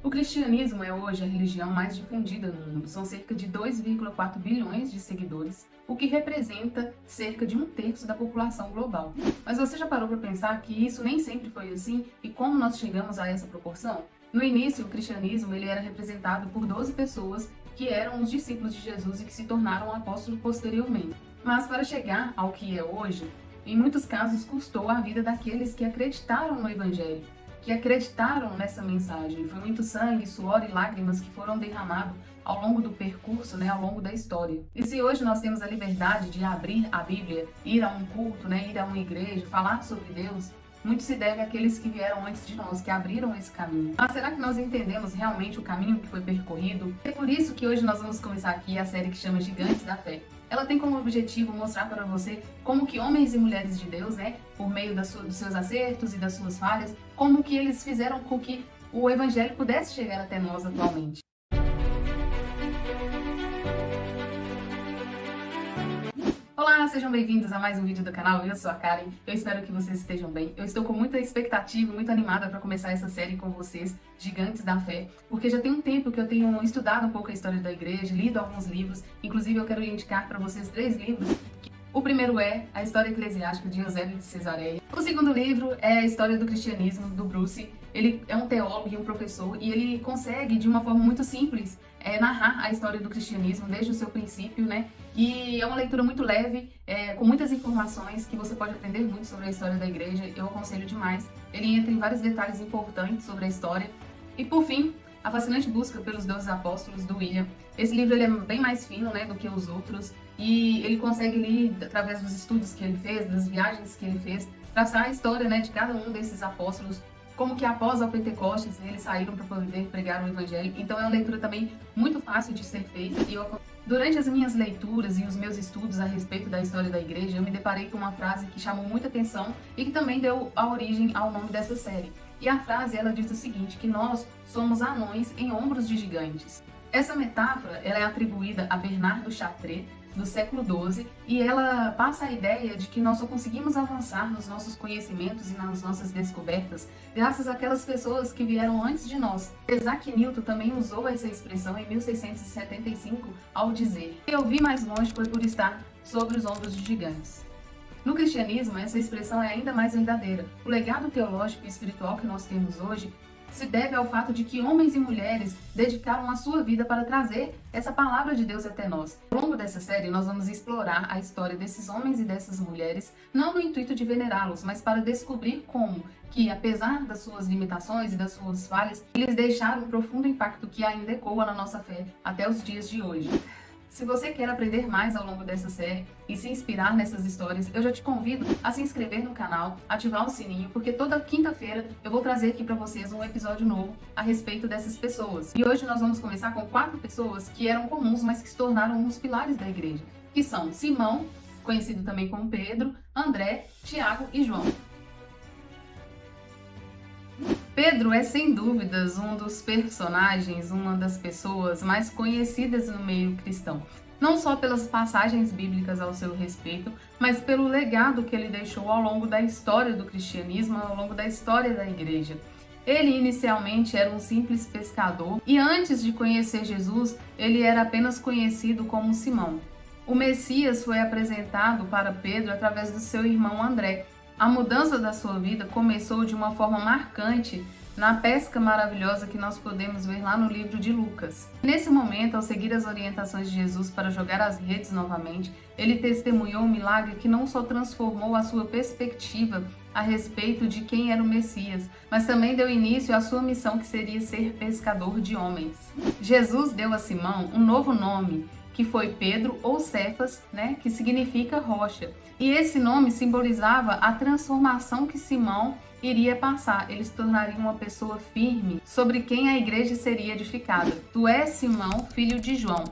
O cristianismo é hoje a religião mais difundida no mundo. São cerca de 2,4 bilhões de seguidores, o que representa cerca de um terço da população global. Mas você já parou para pensar que isso nem sempre foi assim e como nós chegamos a essa proporção? No início, o cristianismo ele era representado por 12 pessoas que eram os discípulos de Jesus e que se tornaram apóstolos posteriormente. Mas para chegar ao que é hoje, em muitos casos custou a vida daqueles que acreditaram no Evangelho, que acreditaram nessa mensagem. Foi muito sangue, suor e lágrimas que foram derramados ao longo do percurso, ao longo da história. E se hoje nós temos a liberdade de abrir a Bíblia, ir a um culto, ir a uma igreja, falar sobre Deus, muito se deve àqueles que vieram antes de nós, que abriram esse caminho. Mas será que nós entendemos realmente o caminho que foi percorrido? É por isso que hoje nós vamos começar aqui a série que chama Gigantes da Fé. Ela tem como objetivo mostrar para você como que homens e mulheres de Deus, por meio dos seus acertos e das suas falhas, como que eles fizeram com que o Evangelho pudesse chegar até nós atualmente. Olá, sejam bem-vindos a mais um vídeo do canal. Eu sou a Karen, eu espero que vocês estejam bem. Eu estou com muita expectativa, muito animada para começar essa série com vocês, Gigantes da Fé, porque já tem um tempo que eu tenho estudado um pouco a história da igreja, lido alguns livros, inclusive eu quero indicar para vocês 3 livros. O primeiro é A História Eclesiástica de Eusébio de Cesareia. O segundo livro é A História do Cristianismo, do Bruce. Ele é um teólogo e um professor e ele consegue, de uma forma muito simples, narrar a história do cristianismo desde o seu princípio, E é uma leitura muito leve, com muitas informações que você pode aprender muito sobre a história da igreja. Eu aconselho demais. Ele entra em vários detalhes importantes sobre a história. E por fim, A Fascinante Busca pelos 12 Apóstolos, do William. Esse livro ele é bem mais fino, do que os outros. E ele consegue ali, através dos estudos que ele fez, das viagens que ele fez, traçar a história, de cada um desses apóstolos, como que após o Pentecostes eles saíram para poder pregar o Evangelho. Então é uma leitura também muito fácil de ser feita. Durante as minhas leituras e os meus estudos a respeito da história da igreja, eu me deparei com uma frase que chamou muita atenção e que também deu a origem ao nome dessa série. E a frase, ela diz o seguinte, que nós somos anões em ombros de gigantes. Essa metáfora, ela é atribuída a Bernard do Chartres, do século XII, e ela passa a ideia de que nós só conseguimos avançar nos nossos conhecimentos e nas nossas descobertas graças àquelas pessoas que vieram antes de nós. Isaac Newton também usou essa expressão em 1675 ao dizer: "O que eu vi mais longe foi por estar sobre os ombros de gigantes". No cristianismo, essa expressão é ainda mais verdadeira. O legado teológico e espiritual que nós temos hoje se deve ao fato de que homens e mulheres dedicaram a sua vida para trazer essa palavra de Deus até nós. Ao longo dessa série, nós vamos explorar a história desses homens e dessas mulheres, não no intuito de venerá-los, mas para descobrir como que, apesar das suas limitações e das suas falhas, eles deixaram um profundo impacto que ainda ecoa na nossa fé até os dias de hoje. Se você quer aprender mais ao longo dessa série e se inspirar nessas histórias, eu já te convido a se inscrever no canal, ativar o sininho, porque toda quinta-feira eu vou trazer aqui para vocês um episódio novo a respeito dessas pessoas. E hoje nós vamos começar com 4 pessoas que eram comuns, mas que se tornaram os pilares da igreja, que são Simão, conhecido também como Pedro, André, Tiago e João. Pedro é, sem dúvidas, um dos personagens, uma das pessoas mais conhecidas no meio cristão. Não só pelas passagens bíblicas ao seu respeito, mas pelo legado que ele deixou ao longo da história do cristianismo, ao longo da história da igreja. Ele inicialmente era um simples pescador e antes de conhecer Jesus, ele era apenas conhecido como Simão. O Messias foi apresentado para Pedro através do seu irmão André. A mudança da sua vida começou de uma forma marcante na pesca maravilhosa que nós podemos ver lá no livro de Lucas. Nesse momento, ao seguir as orientações de Jesus para jogar as redes novamente, ele testemunhou um milagre que não só transformou a sua perspectiva a respeito de quem era o Messias, mas também deu início à sua missão, que seria ser pescador de homens. Jesus deu a Simão um novo nome, que foi Pedro ou Cefas, que significa rocha. E esse nome simbolizava a transformação que Simão iria passar. Ele se tornaria uma pessoa firme sobre quem a igreja seria edificada. Tu és Simão, filho de João.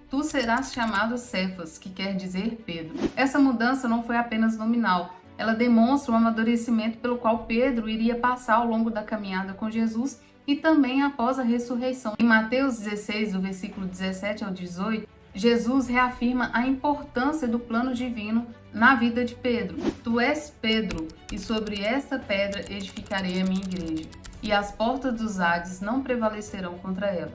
Tu serás chamado Cefas, que quer dizer Pedro. Essa mudança não foi apenas nominal. Ela demonstra o amadurecimento pelo qual Pedro iria passar ao longo da caminhada com Jesus e também após a ressurreição. Em Mateus 16, do versículo 17 ao 18, Jesus reafirma a importância do plano divino na vida de Pedro. Tu és Pedro, e sobre esta pedra edificarei a minha igreja. e as portas dos Hades não prevalecerão contra ela.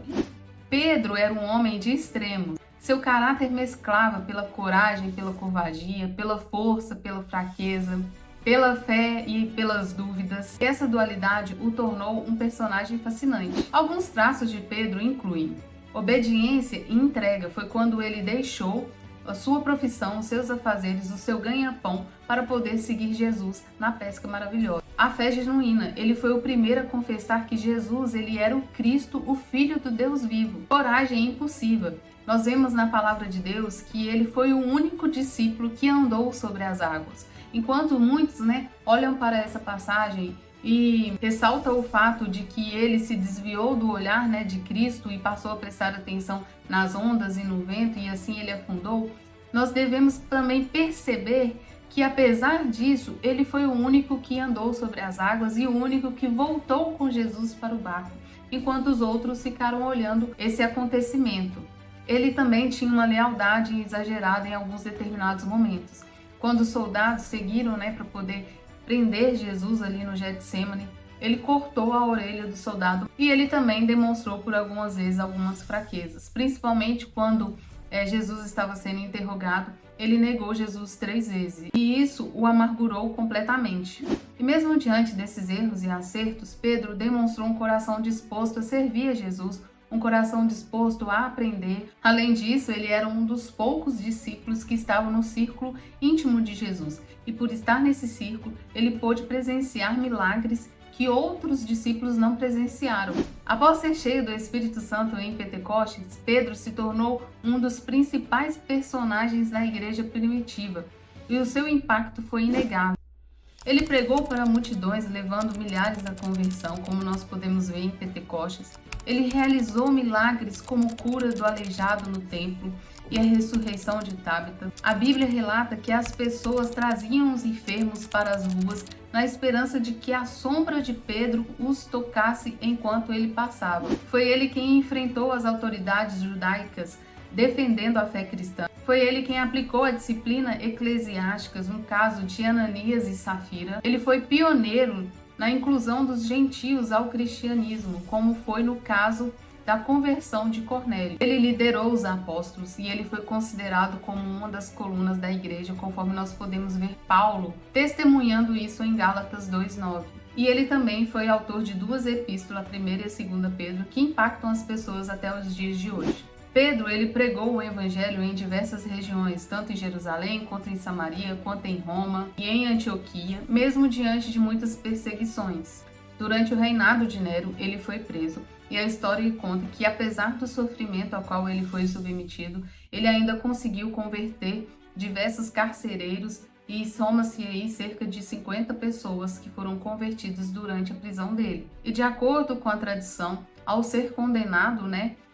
Pedro era um homem de extremos. Seu caráter mesclava pela coragem, pela covardia, pela força, pela fraqueza, pela fé e pelas dúvidas. Essa dualidade o tornou um personagem fascinante. Alguns traços de Pedro incluem obediência e entrega. Foi quando ele deixou a sua profissão, os seus afazeres, o seu ganha-pão para poder seguir Jesus na pesca maravilhosa. A fé genuína. Ele foi o primeiro a confessar que Jesus ele era o Cristo, o Filho do Deus vivo. Coragem impulsiva. Nós vemos na palavra de Deus que ele foi o único discípulo que andou sobre as águas. Enquanto muitos, olham para essa passagem e ressaltam o fato de que ele se desviou do olhar, de Cristo e passou a prestar atenção nas ondas e no vento e assim ele afundou, nós devemos também perceber que apesar disso, ele foi o único que andou sobre as águas e o único que voltou com Jesus para o barco, enquanto os outros ficaram olhando esse acontecimento. Ele também tinha uma lealdade exagerada em alguns determinados momentos. Quando os soldados seguiram, para poder prender Jesus ali no Getsemane, ele cortou a orelha do soldado e ele também demonstrou por algumas vezes algumas fraquezas, principalmente quando Jesus estava sendo interrogado, ele negou Jesus 3 vezes e isso o amargurou completamente. E mesmo diante desses erros e acertos, Pedro demonstrou um coração disposto a servir a Jesus, um coração disposto a aprender. Além disso, ele era um dos poucos discípulos que estavam no círculo íntimo de Jesus. E por estar nesse círculo, ele pôde presenciar milagres que outros discípulos não presenciaram. Após ser cheio do Espírito Santo em Pentecostes, Pedro se tornou um dos principais personagens da igreja primitiva e o seu impacto foi inegável. Ele pregou para multidões, levando milhares à conversão, como nós podemos ver em Pentecostes. Ele realizou milagres como cura do aleijado no templo e a ressurreição de Tábita. A Bíblia relata que as pessoas traziam os enfermos para as ruas na esperança de que a sombra de Pedro os tocasse enquanto ele passava. Foi ele quem enfrentou as autoridades judaicas defendendo a fé cristã. Foi ele quem aplicou a disciplina eclesiástica no caso de Ananias e Safira. Ele foi pioneiro na inclusão dos gentios ao cristianismo, como foi no caso da conversão de Cornélio. Ele liderou os apóstolos e ele foi considerado como uma das colunas da igreja, conforme nós podemos ver Paulo testemunhando isso em Gálatas 2:9. E ele também foi autor de 2 epístolas, a 1ª e a 2ª Pedro, que impactam as pessoas até os dias de hoje. Pedro, ele pregou o evangelho em diversas regiões, tanto em Jerusalém, quanto em Samaria, quanto em Roma e em Antioquia, mesmo diante de muitas perseguições. Durante o reinado de Nero, ele foi preso, e a história conta que, apesar do sofrimento ao qual ele foi submetido, ele ainda conseguiu converter diversos carcereiros e soma-se aí cerca de 50 pessoas que foram convertidas durante a prisão dele. E de acordo com a tradição, ao ser condenado,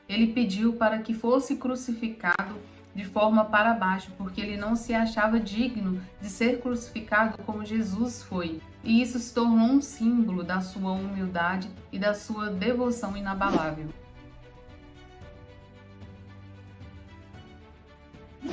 ele pediu para que fosse crucificado de forma para baixo, porque ele não se achava digno de ser crucificado como Jesus foi. E isso se tornou um símbolo da sua humildade e da sua devoção inabalável.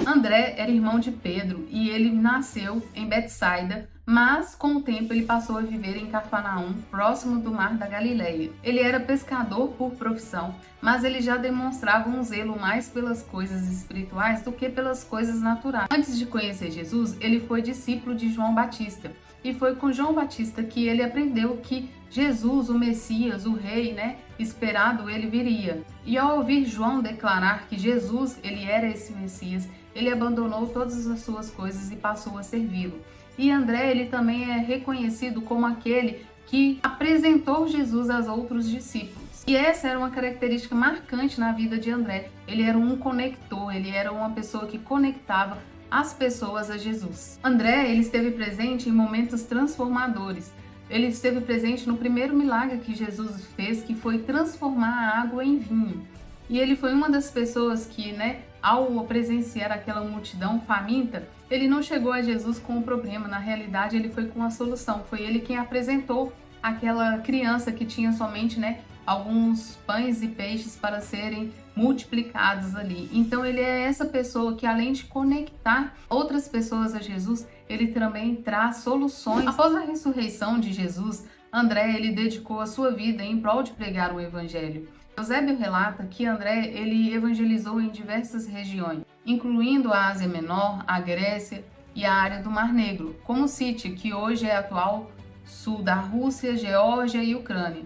André era irmão de Pedro e ele nasceu em Betsaida, mas com o tempo ele passou a viver em Cafarnaum, próximo do mar da Galileia. Ele era pescador por profissão, mas ele já demonstrava um zelo mais pelas coisas espirituais do que pelas coisas naturais. Antes de conhecer Jesus, ele foi discípulo de João Batista, e foi com João Batista que ele aprendeu que Jesus, o Messias, o Rei, esperado, ele viria. E ao ouvir João declarar que Jesus, ele era esse Messias, ele abandonou todas as suas coisas e passou a servi-lo. E André, ele também é reconhecido como aquele que apresentou Jesus aos outros discípulos. E essa era uma característica marcante na vida de André. Ele era um conector, ele era uma pessoa que conectava as pessoas a Jesus. André, ele esteve presente em momentos transformadores. Ele esteve presente no primeiro milagre que Jesus fez, que foi transformar a água em vinho. E ele foi uma das pessoas que, ao presenciar aquela multidão faminta, ele não chegou a Jesus com um problema. Na realidade, ele foi com a solução. Foi ele quem apresentou aquela criança que tinha somente, alguns pães e peixes para serem multiplicados ali. Então ele é essa pessoa que, além de conectar outras pessoas a Jesus, ele também traz soluções. Após a ressurreição de Jesus, André, ele dedicou a sua vida em prol de pregar o evangelho. Eusébio relata que André, ele evangelizou em diversas regiões, incluindo a Ásia Menor, a Grécia e a área do Mar Negro, como Sítia, que hoje é atual sul da Rússia, Geórgia e Ucrânia.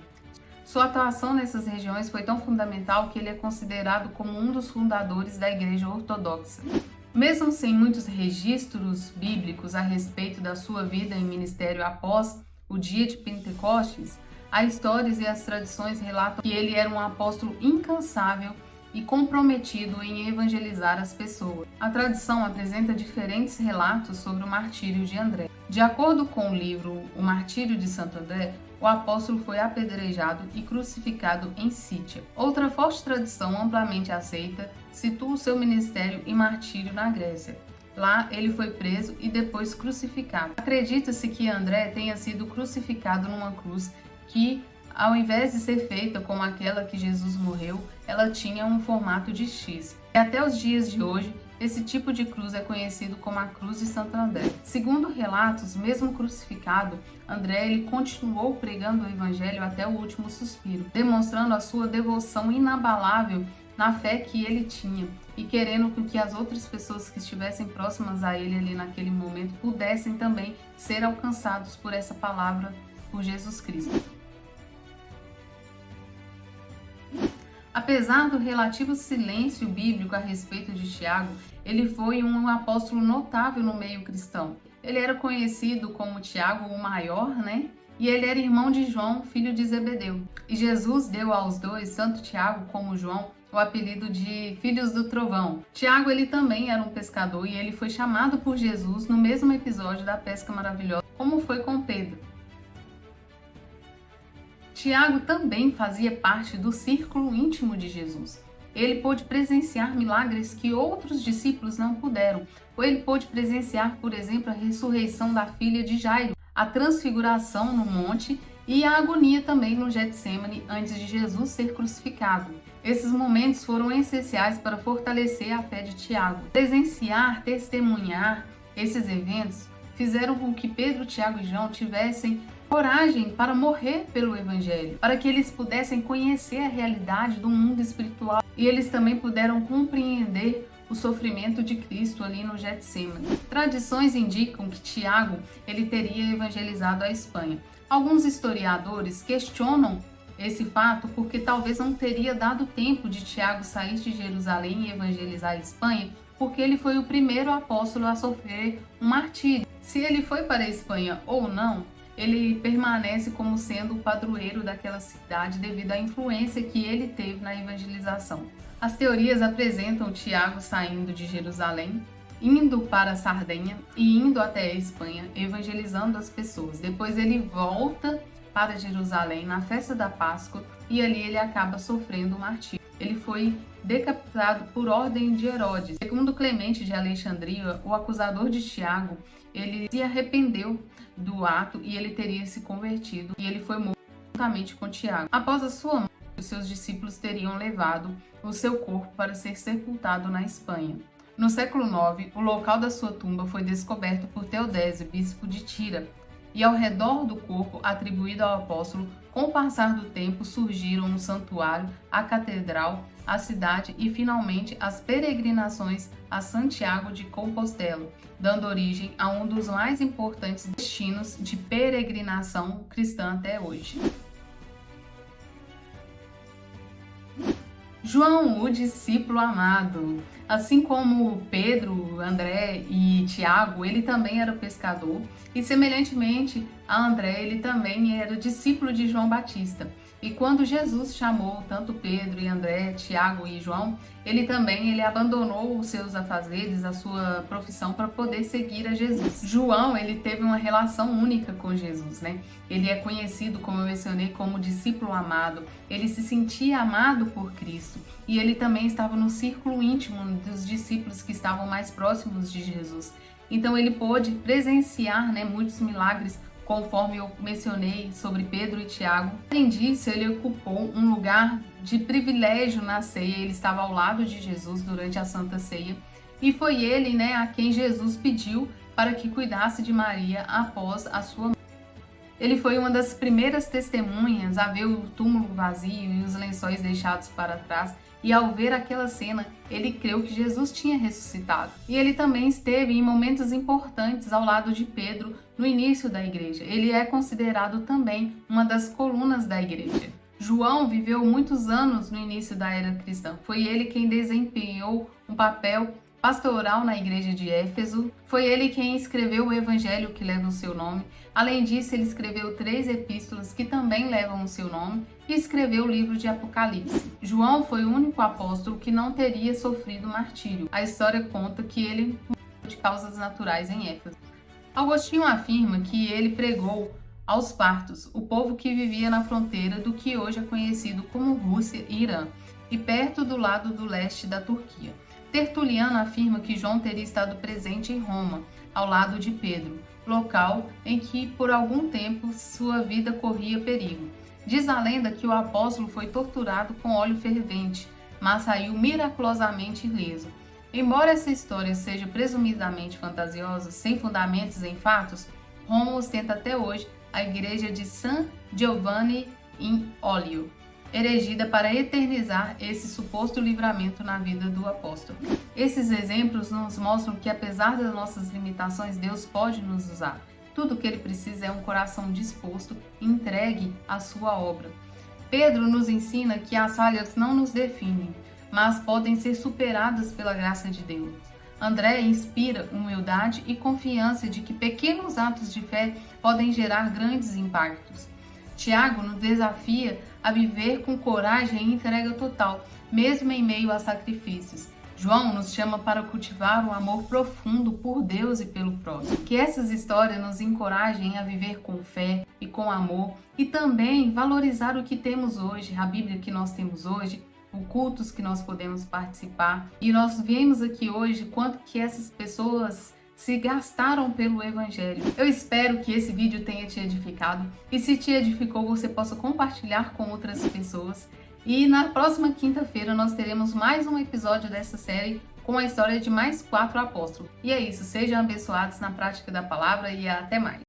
Sua atuação nessas regiões foi tão fundamental que ele é considerado como um dos fundadores da Igreja Ortodoxa. Mesmo sem muitos registros bíblicos a respeito da sua vida em ministério após o dia de Pentecostes, as histórias e as tradições relatam que ele era um apóstolo incansável e comprometido em evangelizar as pessoas. A tradição apresenta diferentes relatos sobre o martírio de André. De acordo com o livro O Martírio de Santo André, o apóstolo foi apedrejado e crucificado em Sítia. Outra forte tradição amplamente aceita situa o seu ministério e martírio na Grécia. Lá ele foi preso e depois crucificado. Acredita-se que André tenha sido crucificado numa cruz que, ao invés de ser feita como aquela que Jesus morreu, ela tinha um formato de X. E até os dias de hoje, esse tipo de cruz é conhecido como a Cruz de Santo André. Segundo relatos, mesmo crucificado, André ele continuou pregando o evangelho até o último suspiro, demonstrando a sua devoção inabalável na fé que ele tinha e querendo que as outras pessoas que estivessem próximas a ele ali naquele momento pudessem também ser alcançados por essa palavra, por Jesus Cristo. Apesar do relativo silêncio bíblico a respeito de Tiago, ele foi um apóstolo notável no meio cristão. Ele era conhecido como Tiago o Maior, né? E ele era irmão de João, filho de Zebedeu. E Jesus deu aos dois, tanto Tiago como João, o apelido de Filhos do Trovão. Tiago, ele também era um pescador e ele foi chamado por Jesus no mesmo episódio da pesca maravilhosa, como foi com Pedro. Tiago também fazia parte do círculo íntimo de Jesus. Ele pôde presenciar milagres que outros discípulos não puderam, ou ele pôde presenciar, por exemplo, a ressurreição da filha de Jairo, a transfiguração no monte e a agonia também no Getsêmani antes de Jesus ser crucificado. Esses momentos foram essenciais para fortalecer a fé de Tiago. Presenciar, testemunhar esses eventos fizeram com que Pedro, Tiago e João tivessem coragem para morrer pelo Evangelho, para que eles pudessem conhecer a realidade do mundo espiritual e eles também puderam compreender o sofrimento de Cristo ali no Getsêmani. Tradições indicam que Tiago ele teria evangelizado a Espanha. Alguns historiadores questionam esse fato porque talvez não teria dado tempo de Tiago sair de Jerusalém e evangelizar a Espanha, porque ele foi o primeiro apóstolo a sofrer um martírio. Se ele foi para a Espanha ou não, ele permanece como sendo o padroeiro daquela cidade devido à influência que ele teve na evangelização. As teorias apresentam Tiago saindo de Jerusalém, indo para a Sardenha e indo até a Espanha, evangelizando as pessoas. Depois ele volta para Jerusalém na festa da Páscoa e ali ele acaba sofrendo o martírio. Ele foi decapitado por ordem de Herodes. Segundo Clemente de Alexandria, o acusador de Tiago, ele se arrependeu do ato e ele teria se convertido e ele foi morto juntamente com Tiago. Após a sua morte, os seus discípulos teriam levado o seu corpo para ser sepultado na Espanha. No século IX, o local da sua tumba foi descoberto por Teodésio, bispo de Tira, e ao redor do corpo atribuído ao apóstolo, com o passar do tempo surgiram um santuário, a catedral, a cidade e finalmente as peregrinações a Santiago de Compostela, dando origem a um dos mais importantes destinos de peregrinação cristã até hoje. João, o discípulo amado. Assim como Pedro, André e Tiago, ele também era pescador e, semelhantemente a André, ele também era discípulo de João Batista. E quando Jesus chamou tanto Pedro e André, Tiago e João, ele abandonou os seus afazeres, a sua profissão para poder seguir a Jesus. João, ele teve uma relação única com Jesus, né? Ele é conhecido, como eu mencionei, como discípulo amado. Ele se sentia amado por Cristo e ele também estava no círculo íntimo dos discípulos que estavam mais próximos de Jesus. Então ele pôde presenciar, né, muitos milagres, conforme eu mencionei sobre Pedro e Tiago. Além disso, ele ocupou um lugar de privilégio na ceia. Ele estava ao lado de Jesus durante a Santa Ceia e foi ele, né, a quem Jesus pediu para que cuidasse de Maria após a sua morte. Ele foi uma das primeiras testemunhas a ver o túmulo vazio e os lençóis deixados para trás, e ao ver aquela cena, ele creu que Jesus tinha ressuscitado. E ele também esteve em momentos importantes ao lado de Pedro no início da igreja. Ele é considerado também uma das colunas da igreja. João viveu muitos anos no início da era cristã. Foi ele quem desempenhou um papel pastoral na igreja de Éfeso. Foi ele quem escreveu o evangelho que leva o seu nome. Além disso, ele escreveu 3 epístolas que também levam o seu nome e escreveu o livro de Apocalipse. João foi o único apóstolo que não teria sofrido martírio. A história conta que ele morreu de causas naturais em Éfeso. Agostinho afirma que ele pregou aos partos, o povo que vivia na fronteira do que hoje é conhecido como Rússia e Irã, e perto do lado do leste da Turquia. Tertuliano afirma que João teria estado presente em Roma, ao lado de Pedro, local em que por algum tempo sua vida corria perigo. Diz a lenda que o apóstolo foi torturado com óleo fervente, mas saiu miraculosamente ileso. Embora essa história seja presumidamente fantasiosa, sem fundamentos em fatos, Roma ostenta até hoje a igreja de San Giovanni in Olio, erigida para eternizar esse suposto livramento na vida do apóstolo. Esses exemplos nos mostram que, apesar das nossas limitações, Deus pode nos usar. Tudo o que ele precisa é um coração disposto e entregue à sua obra. Pedro nos ensina que as falhas não nos definem, mas podem ser superadas pela graça de Deus. André inspira humildade e confiança de que pequenos atos de fé podem gerar grandes impactos. Tiago nos desafia a viver com coragem e entrega total, mesmo em meio a sacrifícios. João nos chama para cultivar um amor profundo por Deus e pelo próximo. Que essas histórias nos encorajem a viver com fé e com amor e também valorizar o que temos hoje, a Bíblia que nós temos hoje, os cultos que nós podemos participar. E nós vemos aqui hoje quanto que essas pessoas se gastaram pelo Evangelho. Eu espero que esse vídeo tenha te edificado e se te edificou você possa compartilhar com outras pessoas. E na próxima quinta-feira nós teremos mais um episódio dessa série com a história de mais 4 apóstolos. E é isso, sejam abençoados na prática da palavra e até mais.